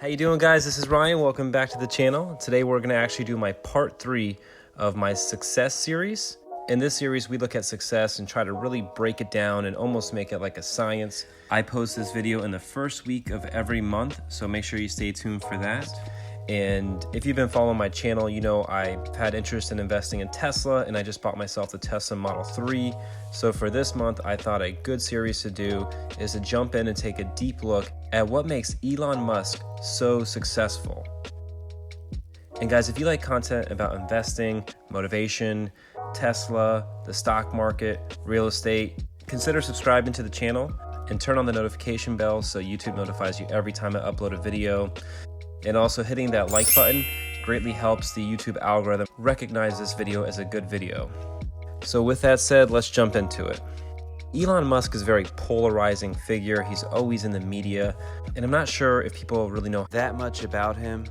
How you doing, guys? This is Ryan. Welcome back to the channel. Today we're going to actually do my part 3 of my success series. In this series, we look at success and try to really break it down and almost make it like a science. I post this video in the first week of every month, so make sure you stay tuned for that. And if you've been following my channel, you know I've had interest in investing in Tesla, and I just bought myself the Tesla Model 3. So for this month, I thought a good series to do is to jump in and take a deep look at what makes Elon Musk so successful. And guys, if you like content about investing, motivation, Tesla, the stock market, real estate, consider subscribing to the channel and turn on the notification bell so YouTube notifies you every time I upload a video. And also hitting that like button greatly helps the YouTube algorithm recognize this video as a good video. So with that said, let's jump into it. Elon Musk is a very polarizing figure. He's always in the media, and I'm not sure if people really know that much about him,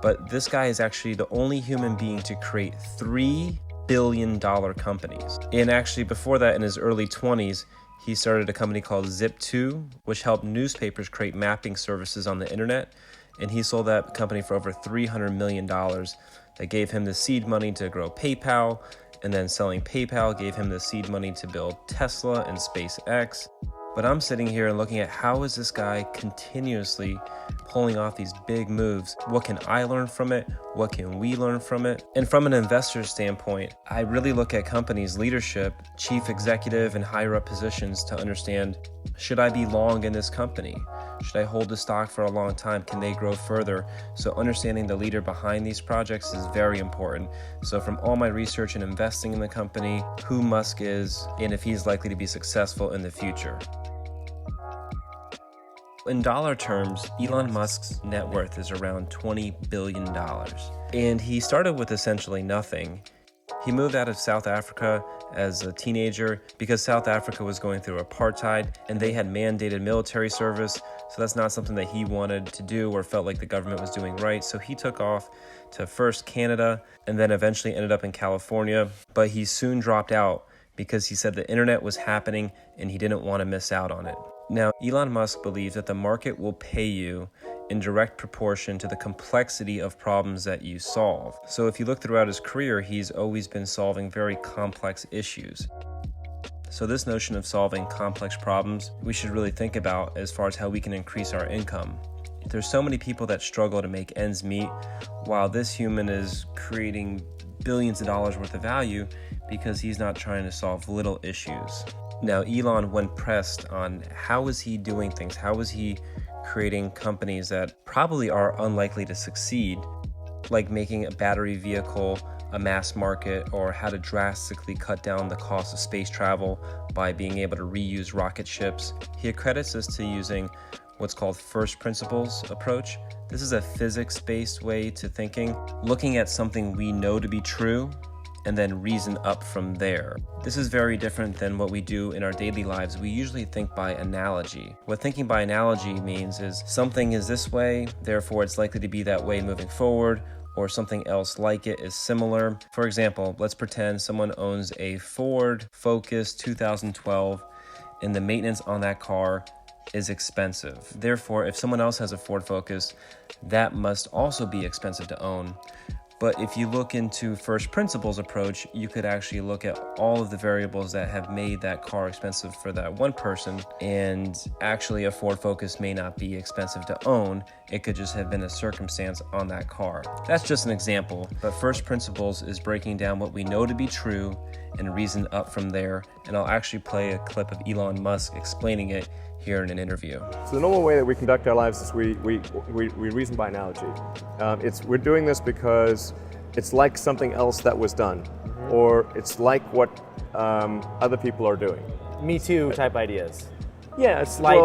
but this guy is actually the only human being to create $3 billion companies. And actually before that, in his early 20s, he started a company called Zip2, which helped newspapers create mapping services on the internet. And he sold that company for over $300 million. That gave him the seed money to grow PayPal, and then selling PayPal gave him the seed money to build Tesla and SpaceX. But I'm sitting here and looking at how is this guy continuously pulling off these big moves? What can I learn from it? What can we learn from it? And from an investor standpoint, I really look at companies' leadership, chief executive and higher up positions to understand, should I be long in this company? Should I hold the stock for a long time? Can they grow further? So understanding the leader behind these projects is very important. So from all my research and investing in the company, who Musk is, and if he's likely to be successful in the future. In dollar terms, Elon Musk's net worth is around $20 billion. And he started with essentially nothing. He moved out of South Africa as a teenager because South Africa was going through apartheid and they had mandated military service. So that's not something that he wanted to do or felt like the government was doing right. So he took off to first Canada and then eventually ended up in California. But he soon dropped out because he said the internet was happening and he didn't want to miss out on it. Now, Elon Musk believes that the market will pay you in direct proportion to the complexity of problems that you solve. So if you look throughout his career, he's always been solving very complex issues. So this notion of solving complex problems, we should really think about as far as how we can increase our income. There's so many people that struggle to make ends meet, while this human is creating billions of dollars worth of value because he's not trying to solve little issues. Now, Elon, when pressed on how is he doing things, how is he creating companies that probably are unlikely to succeed, like making a battery vehicle a mass market, or how to drastically cut down the cost of space travel by being able to reuse rocket ships, he accredits this to using what's called first principles approach. This is a physics-based way to thinking, looking at something we know to be true and then reason up from there. This is very different than what we do in our daily lives. We usually think by analogy. What thinking by analogy means is something is this way, therefore it's likely to be that way moving forward, or something else like it is similar. For example, let's pretend someone owns a Ford Focus 2012 and the maintenance on that car is expensive. Therefore, if someone else has a Ford Focus, that must also be expensive to own. But if you look into first principles approach, you could actually look at all of the variables that have made that car expensive for that one person, and actually a Ford Focus may not be expensive to own. It could just have been a circumstance on that car. That's just an example, but first principles is breaking down what we know to be true and reason up from there. And I'll actually play a clip of Elon Musk explaining it here in an interview. So the normal way that we conduct our lives is we reason by analogy. We're doing this because it's like something else that was done, or it's like what other people are doing. Me too type ideas. Yeah, slight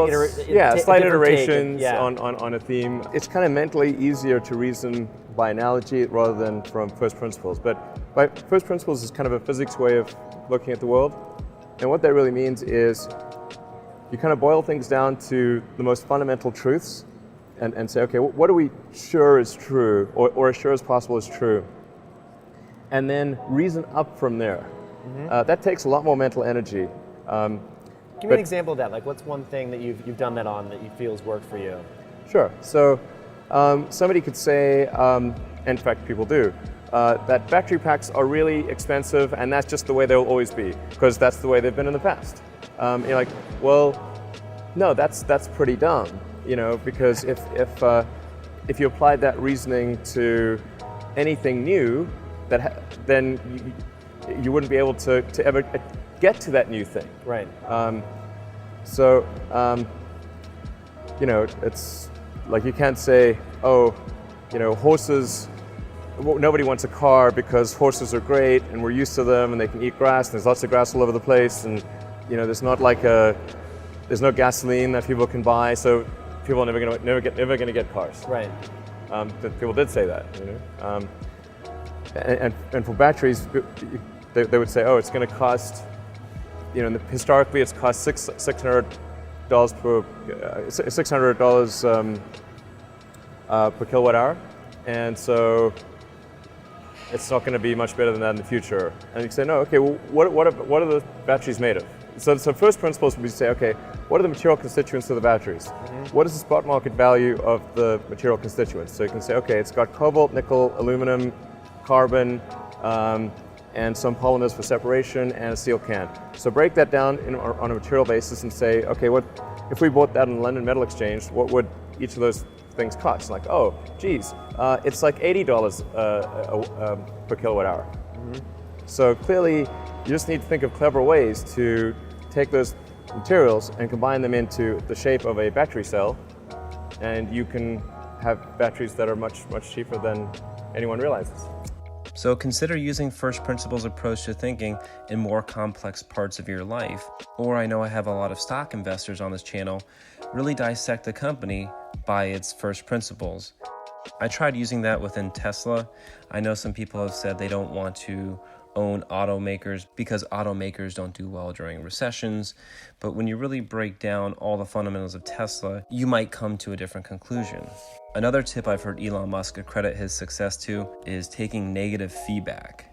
iterations on a theme. It's kind of mentally easier to reason by analogy rather than from first principles. But by first principles is kind of a physics way of looking at the world. And what that really means is you kind of boil things down to the most fundamental truths and say, okay, what are we sure is true, or as sure as possible is true? And then reason up from there. That takes a lot more mental energy. Give me an example of that. Like, what's one thing that you've done that on that you feel has worked for you? Sure. So somebody could say, in fact people do, that battery packs are really expensive and that's just the way they'll always be, because that's the way they've been in the past. You're like, well, no, that's pretty dumb, because if you applied that reasoning to anything new, then you wouldn't be able to ever get to that new thing. Right. It's like you can't say, horses, nobody wants a car because horses are great and we're used to them and they can eat grass and there's lots of grass all over the place, and there's no gasoline that people can buy, so people are never going to get cars. Right. People did say that. And for batteries, they would say, it's going to cost. Historically, it's cost $600 per kilowatt hour, and so it's not going to be much better than that in the future. And you say, no, okay, well, what are the batteries made of? So first principles would be to say, okay, what are the material constituents of the batteries? Mm-hmm. What is the spot market value of the material constituents? So you can say, okay, it's got cobalt, nickel, aluminum, carbon, and some polymers for separation, and a steel can. So break that down on a material basis and say, okay, if we bought that in the London Metal Exchange, what would each of those things cost? Like, it's like $80 per kilowatt hour. Mm-hmm. So clearly, you just need to think of clever ways to take those materials and combine them into the shape of a battery cell, and you can have batteries that are much, much cheaper than anyone realizes. So consider using first principles approach to thinking in more complex parts of your life. Or I know I have a lot of stock investors on this channel, really dissect the company by its first principles. I tried using that within Tesla. I know some people have said they don't want to own automakers because automakers don't do well during recessions. But when you really break down all the fundamentals of Tesla, you might come to a different conclusion. Another tip I've heard Elon Musk accredit his success to is taking negative feedback.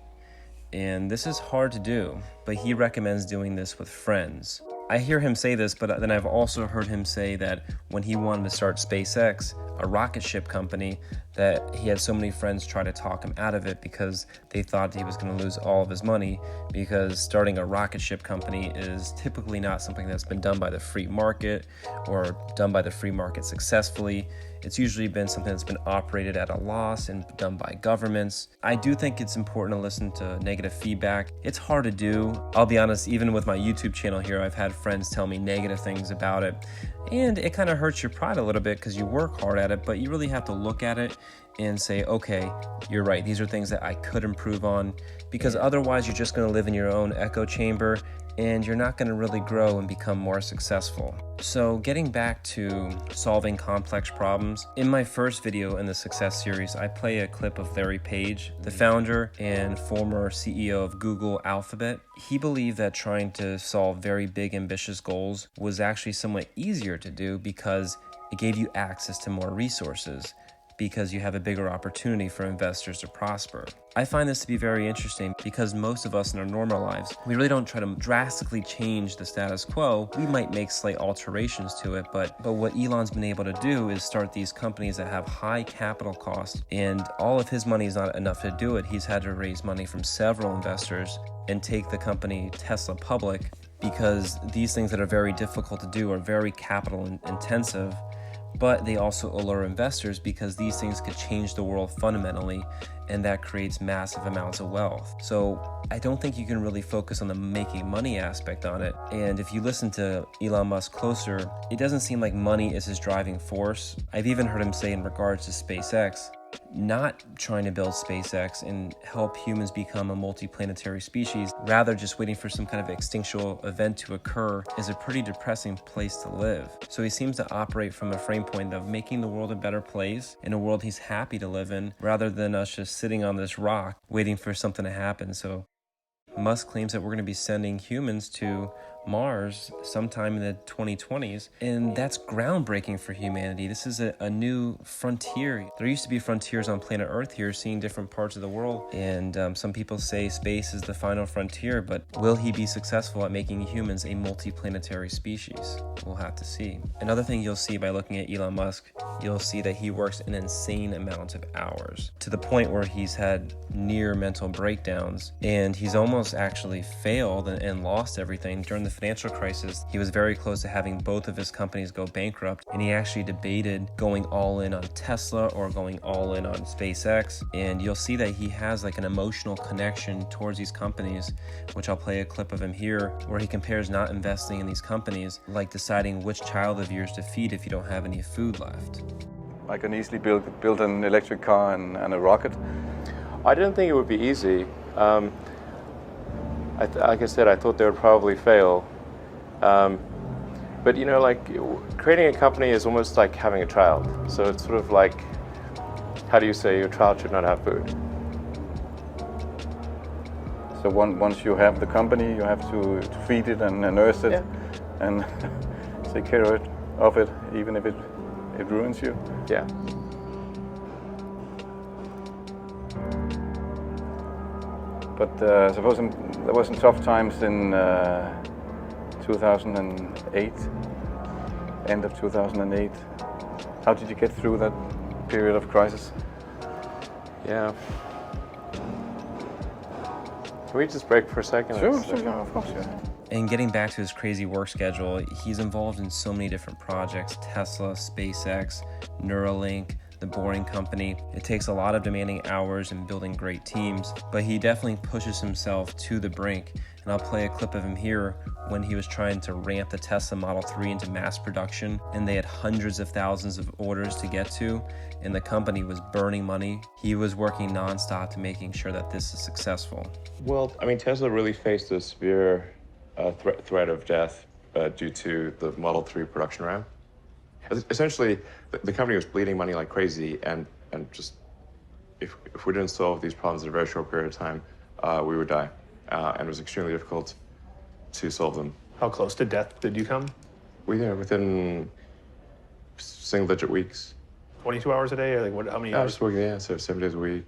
And this is hard to do, but he recommends doing this with friends. I hear him say this, but then I've also heard him say that when he wanted to start SpaceX, a rocket ship company, that he had so many friends try to talk him out of it because they thought he was going to lose all of his money, because starting a rocket ship company is typically not something that's been done by the free market or done by the free market successfully. It's usually been something that's been operated at a loss and done by governments. I do think it's important to listen to negative feedback. It's hard to do. I'll be honest, even with my YouTube channel here, I've had friends tell me negative things about it. And it kind of hurts your pride a little bit because you work hard at it, but you really have to look at it and say, okay, you're right. These are things that I could improve on, because otherwise you're just going to live in your own echo chamber and you're not going to really grow and become more successful. So getting back to solving complex problems, in my first video in the success series, I play a clip of Larry Page, the founder and former CEO of Google Alphabet. He believed that trying to solve very big, ambitious goals was actually somewhat easier to do because it gave you access to more resources, because you have a bigger opportunity for investors to prosper. I find this to be very interesting because most of us in our normal lives, we really don't try to drastically change the status quo. We might make slight alterations to it, but what Elon's been able to do is start these companies that have high capital costs, and all of his money is not enough to do it. He's had to raise money from several investors and take the company Tesla public, because these things that are very difficult to do are very capital intensive. But they also allure investors because these things could change the world fundamentally, and that creates massive amounts of wealth. So I don't think you can really focus on the making money aspect on it. And if you listen to Elon Musk closer, it doesn't seem like money is his driving force. I've even heard him say in regards to SpaceX, not trying to build SpaceX and help humans become a multiplanetary species, rather just waiting for some kind of extinctual event to occur, is a pretty depressing place to live. So he seems to operate from a frame point of making the world a better place, in a world he's happy to live in, rather than us just sitting on this rock waiting for something to happen. So Musk claims that we're going to be sending humans to Mars sometime in the 2020s, and that's groundbreaking for humanity. This is a new frontier. There used to be frontiers on planet Earth here, seeing different parts of the world, and some people say space is the final frontier, but will he be successful at making humans a multiplanetary species? We'll have to see. Another thing you'll see by looking at Elon Musk, you'll see that he works an insane amount of hours, to the point where he's had near mental breakdowns, and he's almost actually failed and lost everything. During the financial crisis, he was very close to having both of his companies go bankrupt, and he actually debated going all in on Tesla or going all in on SpaceX. And you'll see that he has like an emotional connection towards these companies, which I'll play a clip of him here, where he compares not investing in these companies like deciding which child of yours to feed if you don't have any food left. I can easily build an electric car and a rocket. I didn't think it would be easy. Like I said, I thought they would probably fail. But you know, like creating a company is almost like having a child. So it's sort of like, how do you say your child should not have food? So once you have the company, you have to feed it and nurse it, and take care of it, even if it ruins you. Yeah. But suppose there was some tough times in 2008, end of 2008. How did you get through that period of crisis? Yeah. Can we just break for a second? Sure, of course, yeah. And getting back to his crazy work schedule, he's involved in so many different projects: Tesla, SpaceX, Neuralink, the Boring Company. It takes a lot of demanding hours and building great teams, but he definitely pushes himself to the brink. And I'll play a clip of him here when he was trying to ramp the Tesla Model 3 into mass production, and they had hundreds of thousands of orders to get to, and the company was burning money. He was working nonstop to making sure that this is successful. Well, I mean, Tesla really faced a severe threat of death due to the Model 3 production ramp. Essentially, the company was bleeding money like crazy, and just if we didn't solve these problems in a very short period of time, we would die. And it was extremely difficult to solve them. How close to death did you come? Within single-digit weeks. 22 hours a day, or like what? How many I hours? was working, so 7 days a week,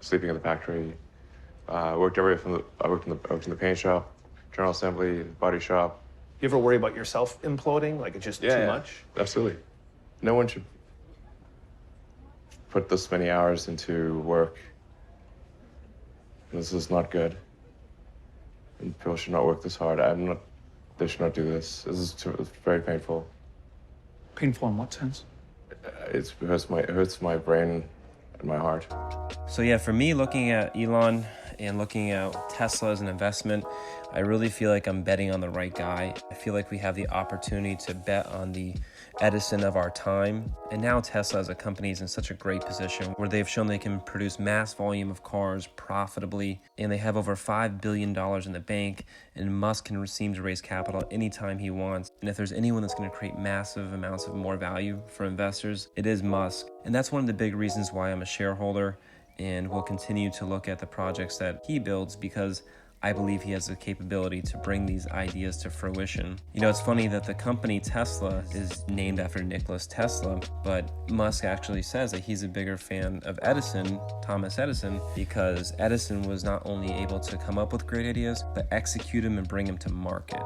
sleeping in the factory. I worked in the paint shop, general assembly, body shop. You ever worry about yourself imploding? Like it's just too much? Absolutely. No one should put this many hours into work. This is not good. And people should not work this hard. They should not do this. It's very painful. Painful in what sense? It hurts my brain and my heart. So yeah, for me, looking at Elon and looking at Tesla as an investment, I really feel like I'm betting on the right guy. I feel like we have the opportunity to bet on the Edison of our time. And now Tesla as a company is in such a great position where they've shown they can produce mass volume of cars profitably, and they have over $5 billion in the bank, and Musk can seem to raise capital anytime he wants. And if there's anyone that's going to create massive amounts of more value for investors, it is Musk. And that's one of the big reasons why I'm a shareholder and will continue to look at the projects that he builds, because I believe he has the capability to bring these ideas to fruition. You know, it's funny that the company Tesla is named after Nikola Tesla, but Musk actually says that he's a bigger fan of Edison, Thomas Edison, because Edison was not only able to come up with great ideas, but execute them and bring them to market,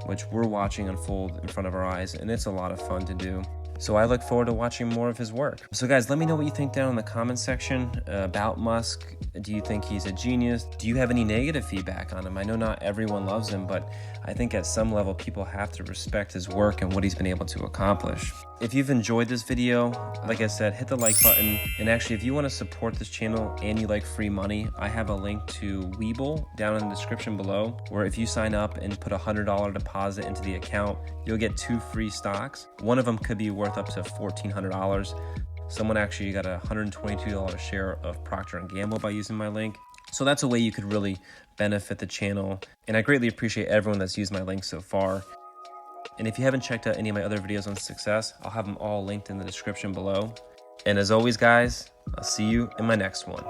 which we're watching unfold in front of our eyes, and it's a lot of fun to do. So I look forward to watching more of his work. So guys, let me know what you think down in the comment section about Musk. Do you think he's a genius? Do you have any negative feedback on him? I know not everyone loves him, but I think at some level people have to respect his work and what he's been able to accomplish. If you've enjoyed this video, like I said, hit the like button. And actually, if you want to support this channel and you like free money, I have a link to WeBull down in the description below, where if you sign up and put a $100 deposit into the account, you'll get 2 free stocks. One of them could be worth up to $1,400. Someone actually got a $122 share of Procter & Gamble by using my link. So that's a way you could really benefit the channel. And I greatly appreciate everyone that's used my link so far. And if you haven't checked out any of my other videos on success, I'll have them all linked in the description below. And as always, guys, I'll see you in my next one.